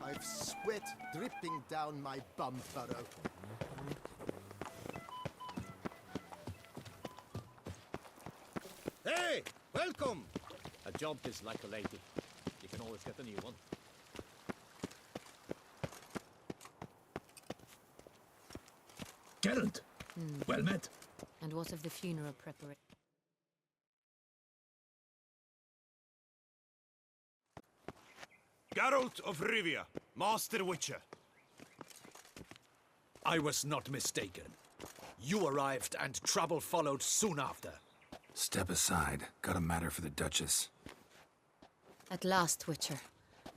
I've sweat dripping down my bum furrow. Hey! Welcome! A job is like a lady. You can always get a new one. Geralt! Well met. And what of the funeral preparation? Geralt of Rivia, Master Witcher. I was not mistaken. You arrived and trouble followed soon after. Step aside. Got a matter for the Duchess. At last, Witcher.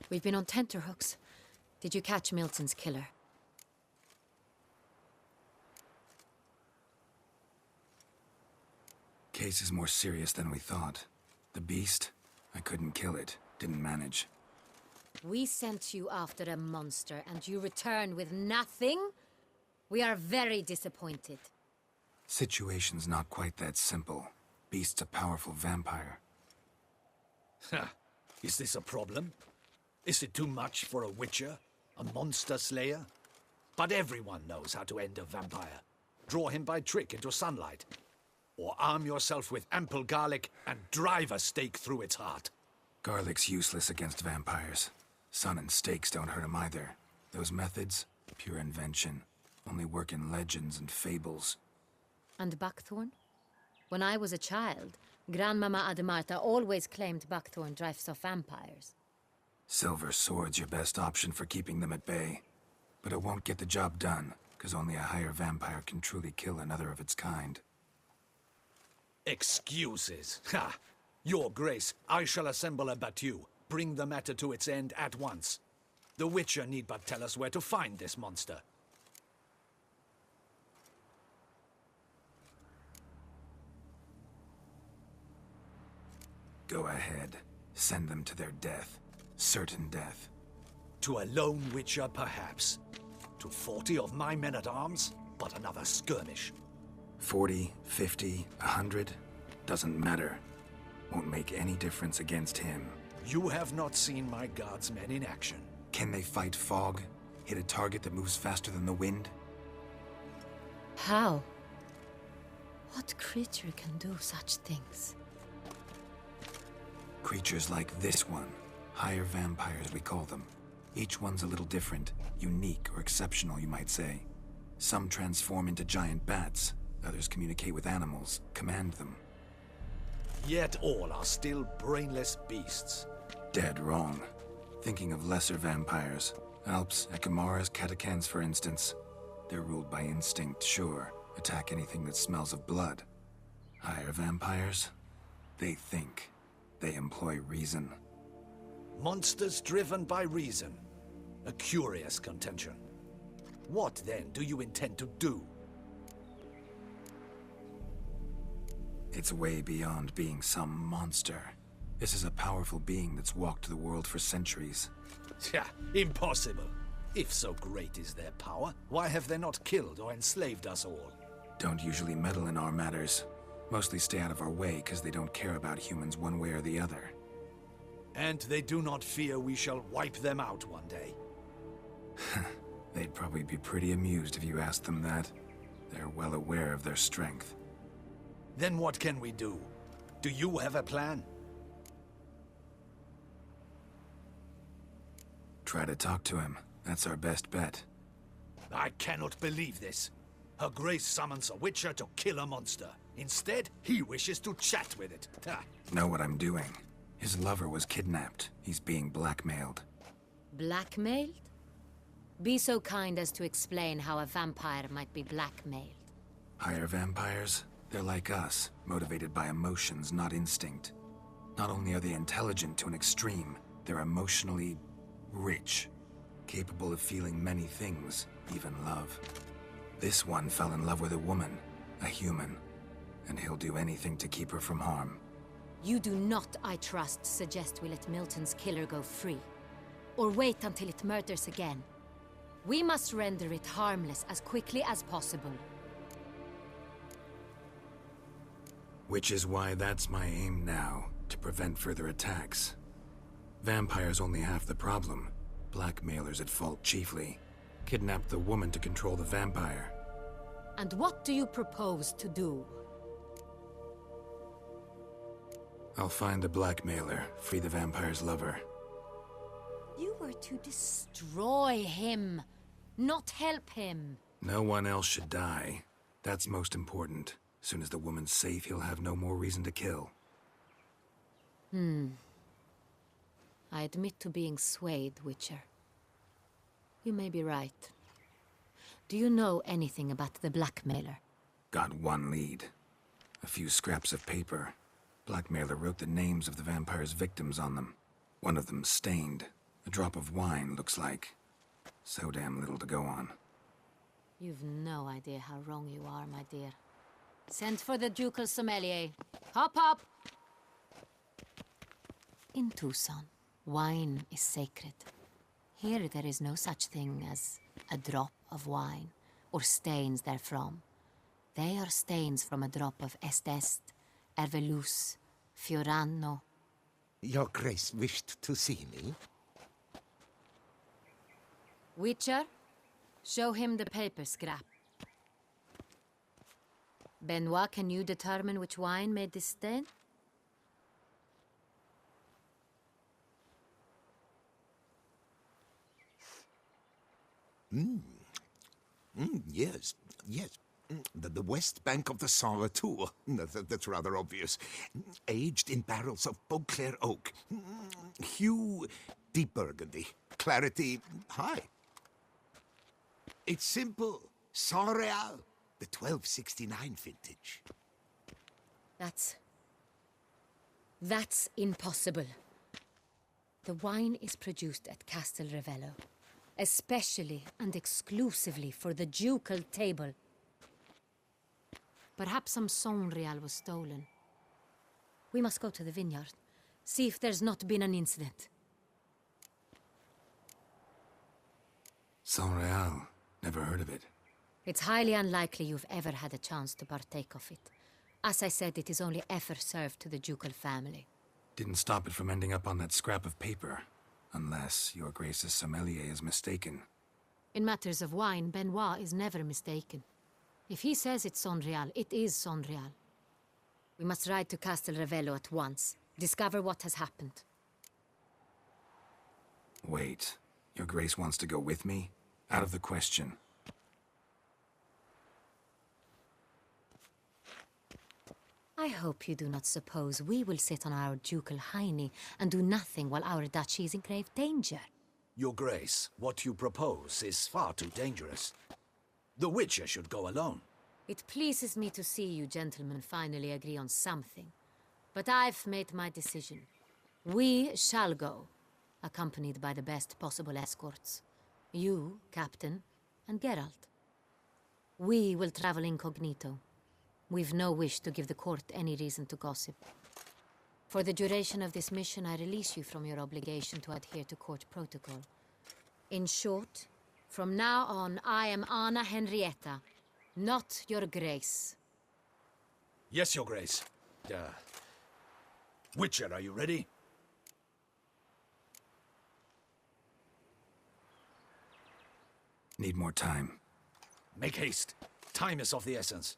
We've been on tenterhooks. Did you catch Milton's killer? Case is more serious than we thought. The beast? I couldn't kill it. Didn't manage. We sent you after a monster, and you return with nothing? We are very disappointed. Situation's not quite that simple. Beast's a powerful vampire. Ha! Is this a problem? Is it too much for a witcher? A monster slayer? But everyone knows how to end a vampire. Draw him by trick into sunlight. Or arm yourself with ample garlic and drive a stake through its heart. Garlic's useless against vampires. Sun and stakes don't hurt him either. Those methods, pure invention. Only work in legends and fables. And buckthorn? When I was a child, Grandmama Ademarta always claimed buckthorn drives off vampires. Silver sword's your best option for keeping them at bay. But it won't get the job done, because only a higher vampire can truly kill another of its kind. Excuses. Ha! Your Grace, I shall assemble a battue. Bring the matter to its end at once. The Witcher need but tell us where to find this monster. Go ahead. Send them to their death. Certain death. To a lone Witcher, perhaps. To 40 of my men-at-arms, but another skirmish. 40, 50, 100? Doesn't matter. Won't make any difference against him. You have not seen my guardsmen in action. Can they fight fog? Hit a target that moves faster than the wind? How? What creature can do such things? Creatures like this one. Higher vampires, we call them. Each one's a little different. Unique or exceptional, you might say. Some transform into giant bats. Others communicate with animals, command them. Yet all are still brainless beasts. Dead wrong. Thinking of lesser vampires. Alps, Ekamaras, Catacans, for instance. They're ruled by instinct, sure. Attack anything that smells of blood. Higher vampires? They think. They employ reason. Monsters driven by reason. A curious contention. What, then, do you intend to do? It's way beyond being some monster. This is a powerful being that's walked the world for centuries. Yeah, impossible. If so great is their power, why have they not killed or enslaved us all? Don't usually meddle in our matters. Mostly stay out of our way because they don't care about humans one way or the other. And they do not fear we shall wipe them out one day. They'd probably be pretty amused if you asked them that. They're well aware of their strength. Then what can we do? Do you have a plan? Try to talk to him. That's our best bet. I cannot believe this. Her Grace summons a Witcher to kill a monster. Instead, he wishes to chat with it. Ha. Know what I'm doing. His lover was kidnapped. He's being blackmailed. Blackmailed? Be so kind as to explain how a vampire might be blackmailed. Higher vampires? They're like us, motivated by emotions, not instinct. Not only are they intelligent to an extreme, they're emotionally rich. Capable of feeling many things, even love. This one fell in love with a woman, a human. And he'll do anything to keep her from harm. You do not, I trust, suggest we let Milton's killer go free. Or wait until it murders again. We must render it harmless as quickly as possible. Which is why that's my aim now, to prevent further attacks. Vampires only half the problem. Blackmailers at fault chiefly. Kidnapped the woman to control the vampire. And what do you propose to do? I'll find the blackmailer, free the vampire's lover. You were to destroy him, not help him. No one else should die. That's most important. Soon as the woman's safe, he'll have no more reason to kill. I admit to being swayed, Witcher. You may be right. Do you know anything about the blackmailer? Got one lead. A few scraps of paper. Blackmailer wrote the names of the vampire's victims on them. One of them stained. A drop of wine, looks like. So damn little to go on. You've no idea how wrong you are, my dear. Send for the ducal sommelier. Hop, hop! In Tucson, wine is sacred. Here there is no such thing as a drop of wine, or stains therefrom. They are stains from a drop of Est, Ervelus, Fiorano. Your Grace wished to see me? Witcher, show him the paper scrap. Benoit, can you determine which wine made this stain? Yes, yes. The west bank of the Saint Retour. That's rather obvious. Aged in barrels of Beauclair oak. Hue, deep burgundy. Clarity, high. It's simple. Saint Real, the 1269 vintage. That's impossible. The wine is produced at Castel Ravello, especially and exclusively for the ducal table. Perhaps some Saint Real was stolen. We must go to the vineyard, see if there's not been an incident. Saint Real. Never heard of it. It's highly unlikely you've ever had a chance to partake of it. As I said, it is only ever served to the ducal family. Didn't stop it from ending up on that scrap of paper. Unless your Grace's sommelier is mistaken. In matters of wine, Benoit is never mistaken. If he says it's Saint Real, it is Saint Real. We must ride to Castel Ravello at once. Discover what has happened. Wait. Your Grace wants to go with me? Out of the question. I hope you do not suppose we will sit on our ducal hiney and do nothing while our duchy is in grave danger. Your Grace, what you propose is far too dangerous. The Witcher should go alone. It pleases me to see you gentlemen finally agree on something. But I've made my decision. We shall go, accompanied by the best possible escorts. You, Captain, and Geralt. We will travel incognito. We've no wish to give the court any reason to gossip. For the duration of this mission, I release you from your obligation to adhere to court protocol. In short, from now on, I am Anna Henrietta, not your Grace. Yes, Your Grace. Witcher, are you ready? Need more time. Make haste. Time is of the essence.